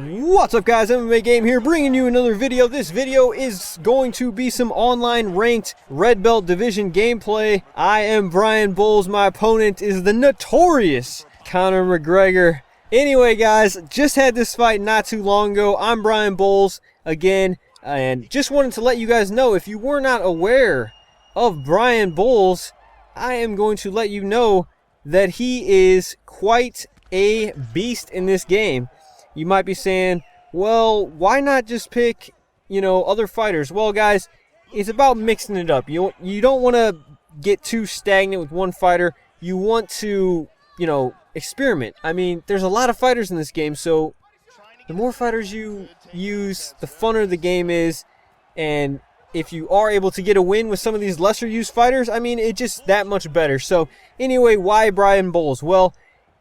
What's up, guys? MMAGAME here, bringing you another video. This video is going to be some online ranked red belt division gameplay. I am Brian Bowles. My opponent is the notorious Conor McGregor. Anyway, guys, just had this fight not too long ago. I'm Brian Bowles again, and just wanted to let you guys know, if you were not aware of Brian Bowles, I am going to let you know that he is quite a beast in this game. You might be saying, well, why not just pick, other fighters? Well, guys, it's about mixing it up. You don't want to get too stagnant with one fighter. You want to, experiment. I mean, there's a lot of fighters in this game, so the more fighters you use, the funner the game is. And if you are able to get a win with some of these lesser used fighters, I mean, it's just that much better. So anyway, why Brian Bowles? Well,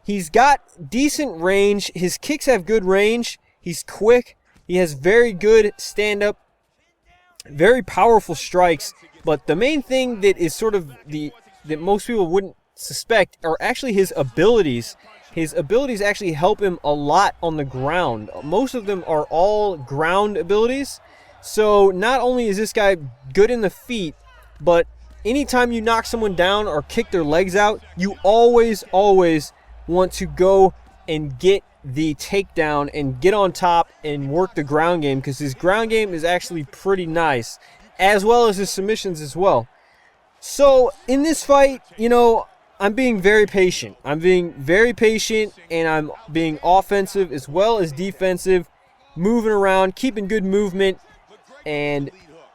he's got decent range. His kicks have good range. He's quick. He has very good stand-up, very powerful strikes. But the main thing that is sort of that most people wouldn't suspect are actually his abilities. His abilities actually help him a lot on the ground. Most of them are all ground abilities. So not only is this guy good in the feet, but anytime you knock someone down or kick their legs out, you always want to go and get the takedown and get on top and work the ground game, because his ground game is actually pretty nice, as well as his submissions as well. So in this fight, I'm being very patient. I'm being very patient, and I'm being offensive as well as defensive, moving around, keeping good movement, and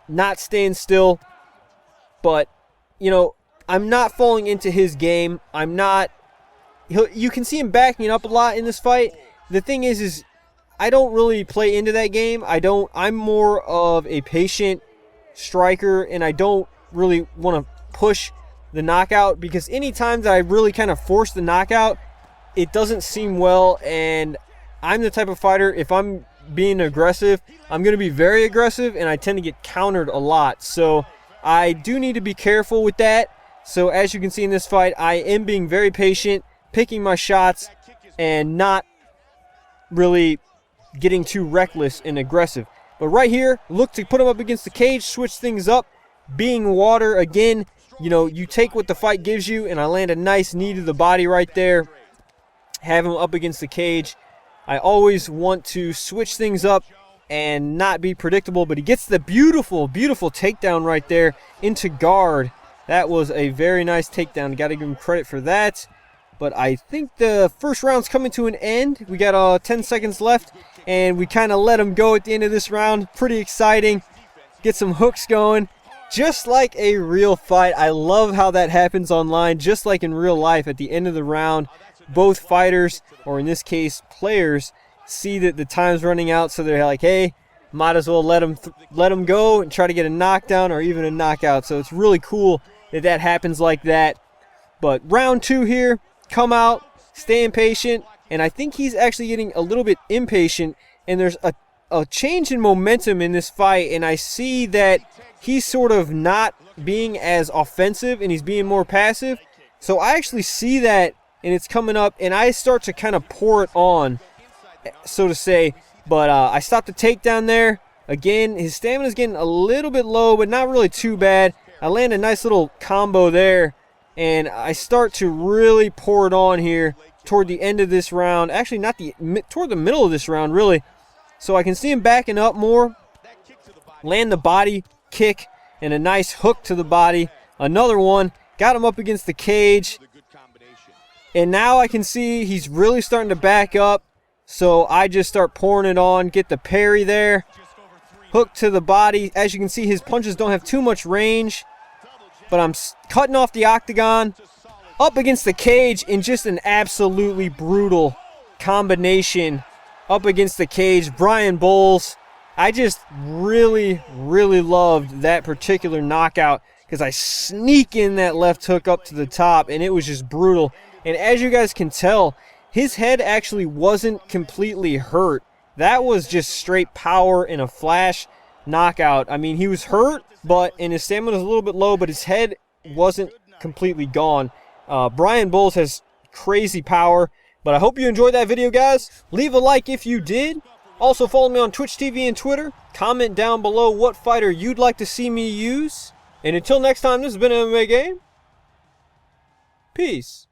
not staying still. But, I'm not falling into his game. You can see him backing up a lot in this fight. The thing is I don't really play into that game. I'm more of a patient striker, and I don't really want to push the knockout, because anytime that I really kind of force the knockout, it doesn't seem well. And I'm the type of fighter, if I'm being aggressive, I'm going to be very aggressive, and I tend to get countered a lot. So I do need to be careful with that. So as you can see in this fight, I am being very patient, picking my shots, and not really getting too reckless and aggressive. But right here, look to put him up against the cage, switch things up, being water again. You take what the fight gives you, and I land a nice knee to the body right there, have him up against the cage. I always want to switch things up and not be predictable, but he gets the beautiful takedown right there into guard. That was a very nice takedown. Got to give him credit for that. But I think the first round's coming to an end. We got 10 seconds left, and we kind of let him go at the end of this round. Pretty exciting. Get some hooks going. Just like a real fight. I love how that happens online. Just like in real life, at the end of the round, both fighters, or in this case, players, see that the time's running out, so they're like, hey, might as well let him go and try to get a knockdown or even a knockout. So it's really cool that happens like that. But round two here. Come out, stay impatient, and I think he's actually getting a little bit impatient, and there's a change in momentum in this fight, and I see that he's sort of not being as offensive, and he's being more passive. So I actually see that, and it's coming up, and I start to kind of pour it on, so to say. But I stopped the takedown there. Again, his stamina's getting a little bit low, but not really too bad. I land a nice little combo there. And I start to really pour it on here toward the end of this round. Actually, toward the middle of this round, really. So I can see him backing up more. Land the body kick and a nice hook to the body. Another one. Got him up against the cage. And now I can see he's really starting to back up. So I just start pouring it on. Get the parry there. Hook to the body. As you can see, his punches don't have too much range. But I'm cutting off the octagon, up against the cage, in just an absolutely brutal combination up against the cage. Brian Bowles, I just really loved that particular knockout, because I sneak in that left hook up to the top, and it was just brutal. And as you guys can tell, his head actually wasn't completely hurt. That was just straight power and a flash knockout. I mean, he was hurt, and his stamina was a little bit low, but his head wasn't completely gone. Brian Bowles has crazy power, But I hope you enjoyed that video, guys. Leave a like if you did. Also follow me on Twitch TV and Twitter. Comment down below what fighter you'd like to see me use. And until next time, this has been MMA Game. Peace.